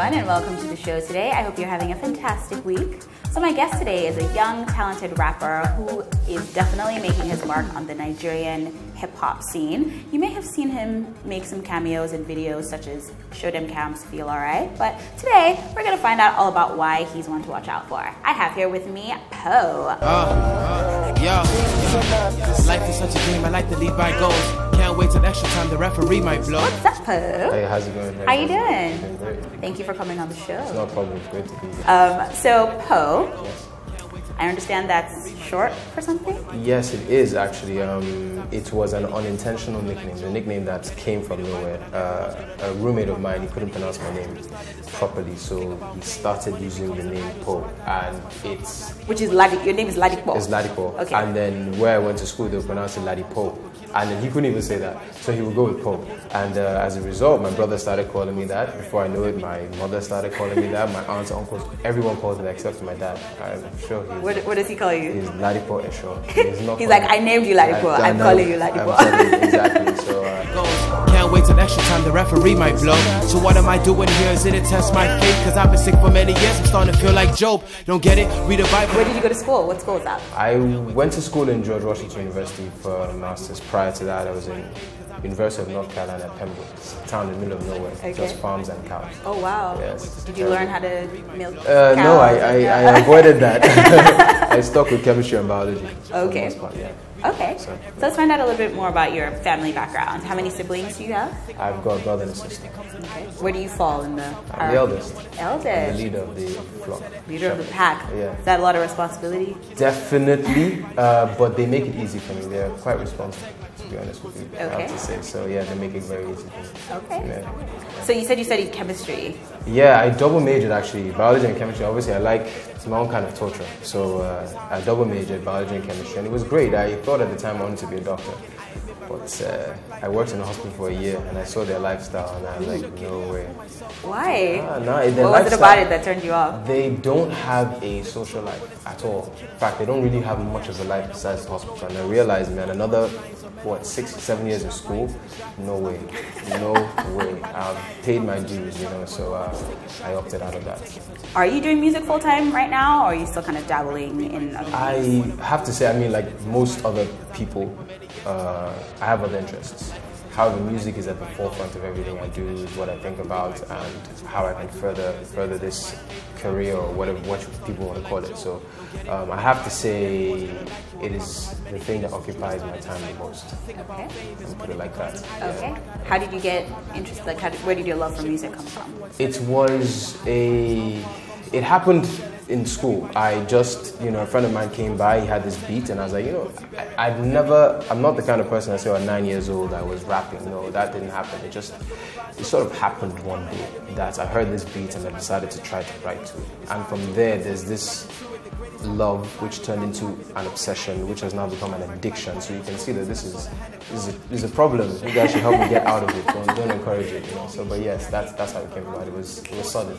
everyone, and welcome to the show today. I hope you're having a fantastic week. So my guest today is a young, talented rapper who is definitely making his mark on the Nigerian hip-hop scene. You may have seen him make some cameos in videos such as Show Them Camps, Feel Alright, but today we're going to find out all about why he's one to watch out for. I have here with me Poe. Life is such a game, I like to lead by goals. Can't wait till extra time the referee might blow. What's up, Poe? Hey, how's it going? How you doing? Doing great. Thank you for coming on the show. It's no problem, it's great to be here. So Poe, Yes. I understand that's short for something? Yes, it is actually. It was an unintentional nickname, the nickname that came from nowhere. A roommate of mine, he couldn't pronounce my name properly, so he started using the name Poe, and it's... Which is Ladipo. Your name is Ladipo. It's Ladipo. Okay. And then where I went to school, they would pronounce it Ladipo. And then he couldn't even say that, so he would go with Poe. And as a result, my brother started calling me that. Before I knew it, my mother started calling me that. My aunts, uncles, everyone calls me that except my dad. I'm sure he's... What does he call you? He's Ladipo Esho. He's like, I named you Ladipo. I'm calling you Ladipo. Exactly. So, Can't wait till extra time the referee might blow. So what am I doing here? Is it a test my faith? Cause I've been sick for many years, I'm starting to feel like Job. Don't get it? Read the Bible. Where did you go to school? What school is that? I went to school in George Washington University for a master's. Prior to that, I was in University of North Carolina at Pembroke. It's a town in the middle of nowhere, Okay. Just farms and cows. Oh wow. Yes. Did you learn how to milk cows? No, I avoided that. I stuck with chemistry and biology. For the most part, yeah. Okay. So let's find out a little bit more about your family background. How many siblings do you have? I've got a brother and a sister. Okay. Where do you fall in the... I'm the eldest. Eldest. I'm the leader of the flock. Leader of the pack. Yeah. Is that a lot of responsibility? Definitely, but they make it easy for me. They're quite responsible, to be honest with you. I Okay. have to say. So yeah, they make it very easy for me. Okay. Yeah. So you said you studied chemistry. Yeah, I double majored actually, biology and chemistry. Obviously, I like my own kind of torture. So I double majored biology and chemistry, and it was great. I thought at the time I wanted to be a doctor. But I worked in a hospital for a year and I saw their lifestyle and I was like, no way. Why? Their what was it about it that turned you off? They don't have a social life at all. In fact, they don't really have much of a life besides the hospital. And I realized, man, another, 6, 7 years of school? No way. No way. I've paid my dues, so I opted out of that. Are you doing music full time right now, or are you still kind of dabbling in other things? I have to say, like most other people, I have other interests. However, music is at the forefront of everything I do, is what I think about, and how I can further this career, or what people want to call it. So I have to say it is the thing that occupies my time the most. Okay. I'll put it like that. Okay. Yeah. How did you get interested? Where did your love for music come from? It happened in school. A friend of mine came by, he had this beat, and I was like, I'm not the kind of person I say at 9 years old I was rapping. No, that didn't happen. It sort of happened one day that I heard this beat and I decided to try to write to it. And from there, there's this love which turned into an obsession, which has now become an addiction. So you can see that this is a problem. You guys should help me get out of it. Don't encourage it, So, but yes, that's how it came about. It was sudden,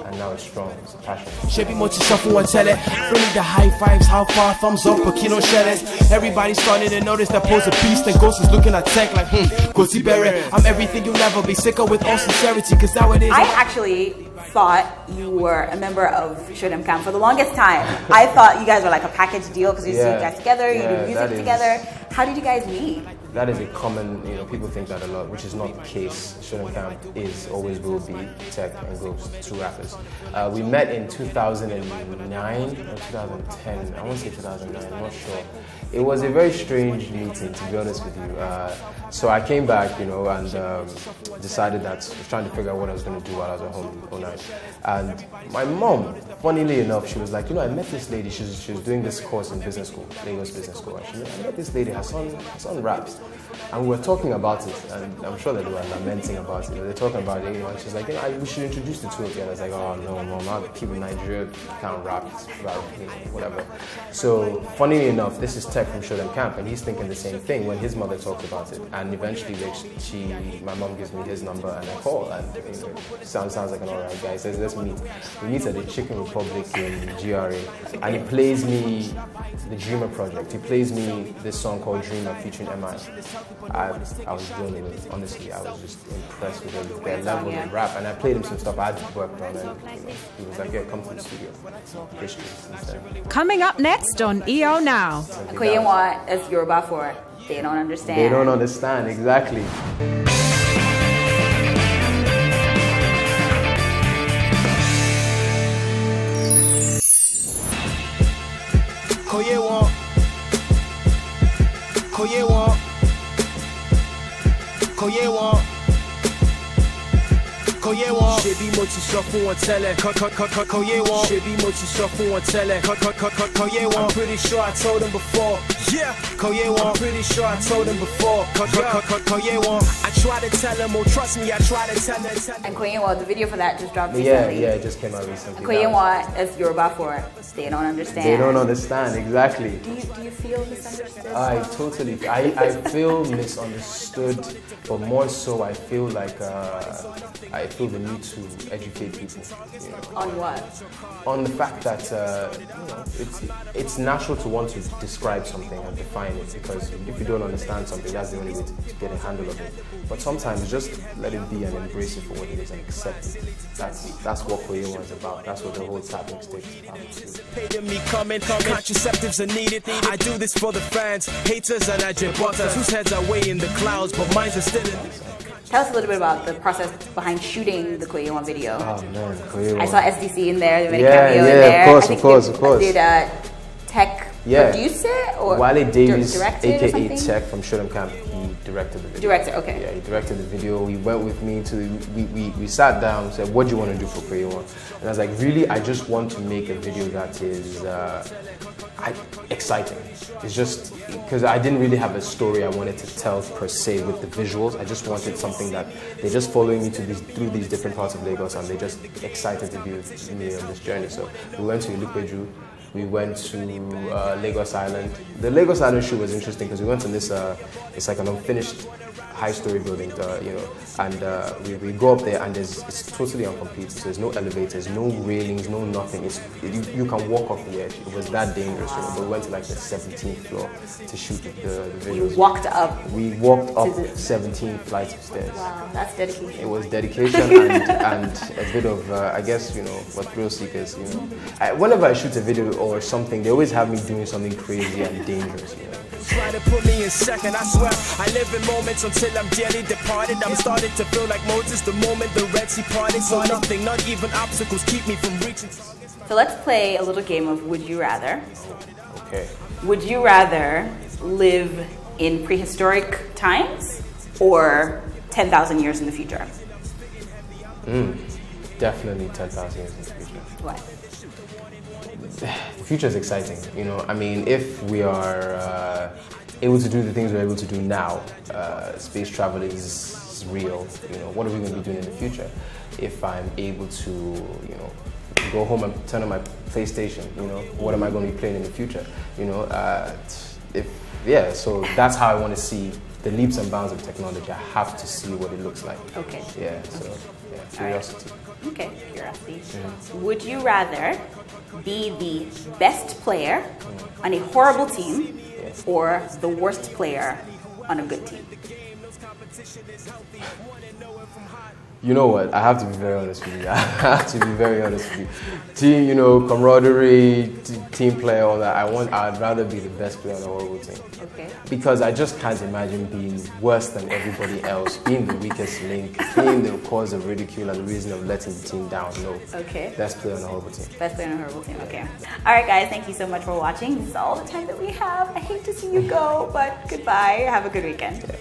and now it's strong. It's a passion. Shaping what you suffer one tell it. Bringing the high fives, how far, thumbs up, but kino shells. Everybody starting to notice that pose a beast and ghost is looking at tech like Kosi Berry. I'm everything you'll never be, sicker with all sincerity, cause nowadays I actually thought you were a member of Show Them Camp for the longest time. I thought you guys were like a package deal because you see you guys together, you do music together. How did you guys meet? That is a common, people think that a lot, which is not the case. Show Them Camp always will be Tech and Ghost, two rappers. We met in 2009 or 2010, I want to say 2009, I'm not sure. It was a very strange meeting, to be honest with you. So I came back, and decided that I was trying to figure out what I was going to do while I was at home all night. And my mom, funnily enough, she was like, I met this lady, she was doing this course in business school, Lagos Business School. And I met this lady, her son raps. And we were talking about it, and I'm sure that they were lamenting about it. They were talking about it, and she's like, we should introduce the two of you. And I was like, oh no, Mom, people in Nigeria can't rap, whatever. So, funnily enough, this is Tech from Show Them Camp, and he's thinking the same thing when his mother talked about it. And eventually, my mom gives me his number, and I call, and sounds like an alright guy. He says, let's meet. We meet at the Chicken Republic in GRA, and he plays me the Dreamer project. He plays me this song called Dreamer featuring MI. I was dealing with. Honestly, I was just impressed with their level of rap, and I played him some stuff I had worked on, and he was like, "Yeah, come to the studio." History. Coming up next on EO Now. Koyewa is Yoruba for they don't understand. They don't understand, exactly. Koyewa, Koyewa, Koyewa, Koyewa. Shebi mochi shuffle on tele. Koyewa. Shebi mochi shuffle on tele. Koyewa. I'm pretty sure I told him before. Yeah. Koyewa. I'm pretty sure I told him before. Koyewa. I try to tell him, oh trust me, I try to tell him. And Koyewa, the video for that just dropped recently. Yeah, it just came out recently. Koyewa is Yoruba for they don't understand. They don't understand, exactly. Do you feel misunderstood? I feel misunderstood, but more so I feel like I feel the need to educate people. You know, on what? On the fact that it's natural to want to describe something and define it, because if you don't understand something, that's the only way to get a handle of it. But sometimes just let it be and embrace it for what it is and accept it. That's what Koyewa is about. That's what the whole tapping stage is about. Me coming, contraceptives are needed. I do this for the fans, haters and agitators whose heads are way in the clouds, but minds are still in. Tell us a little bit about the process behind shooting the Koyewa video. Oh man, Koyewa. I saw SDC in there, they made a cameo in there. Of course. Did Tech produce it? Or Wale Davies, aka Tech from Shoot 'em Camp, he directed the video. Director, okay. Yeah, he directed the video. He went with me to, we sat down, said, what do you want to do for Koyewa? And I was like, really, I just want to make a video that is exciting. It's just, because I didn't really have a story I wanted to tell per se with the visuals. I just wanted something that they're just following me through these different parts of Lagos, and they're just excited to be with me on this journey. So we went to Ilupeju, we went to Lagos Island. The Lagos Island shoot was interesting because we went on this, it's like an unfinished high-story building, and we go up there and it's totally incomplete. So there's no elevators, no railings, no nothing. You can walk off the edge. It was that dangerous. You know, but we went to like the 17th floor to shoot the videos. You walked up? We walked up 17 flights of stairs. Wow, that's dedication. It was dedication and a bit of, I guess, you know, for thrill seekers, you know. Whenever I shoot a video or something, they always have me doing something crazy and dangerous, you know. Try to put me in second, I swear I live in moments until I'm dearly departed. I'm starting to feel like Moses the moment the Red Sea parted. So nothing, not even obstacles keep me from reaching. So let's play a little game of Would You Rather. Okay. Would you rather live in prehistoric times or 10,000 years in the future? Definitely 10,000 years in the future. Why? The future is exciting, you know. I mean, if we are able to do the things we're able to do now, space travel is real. You know, what are we going to be doing in the future? If I'm able to, you know, go home and turn on my PlayStation, you know, what am I going to be playing in the future? You know, so that's how I want to see the leaps and bounds of technology. I have to see what it looks like. Okay. Yeah. So yeah, curiosity. Right. Okay, curiosity. Would you rather be the best player on a horrible team or the worst player on a good team? You know what? I have to be very honest with you. I have to be very honest with you. Team, you know, camaraderie, team player, all that. I'd rather be the best player on a horrible team. Okay. Because I just can't imagine being worse than everybody else, being the weakest link, being the cause of ridicule and the reason of letting the team down. No. Okay. Best player on a horrible team. Best player on a horrible team. Okay. All right, guys. Thank you so much for watching. This is all the time that we have. I hate to see you go, but goodbye. Have a good weekend. Yeah.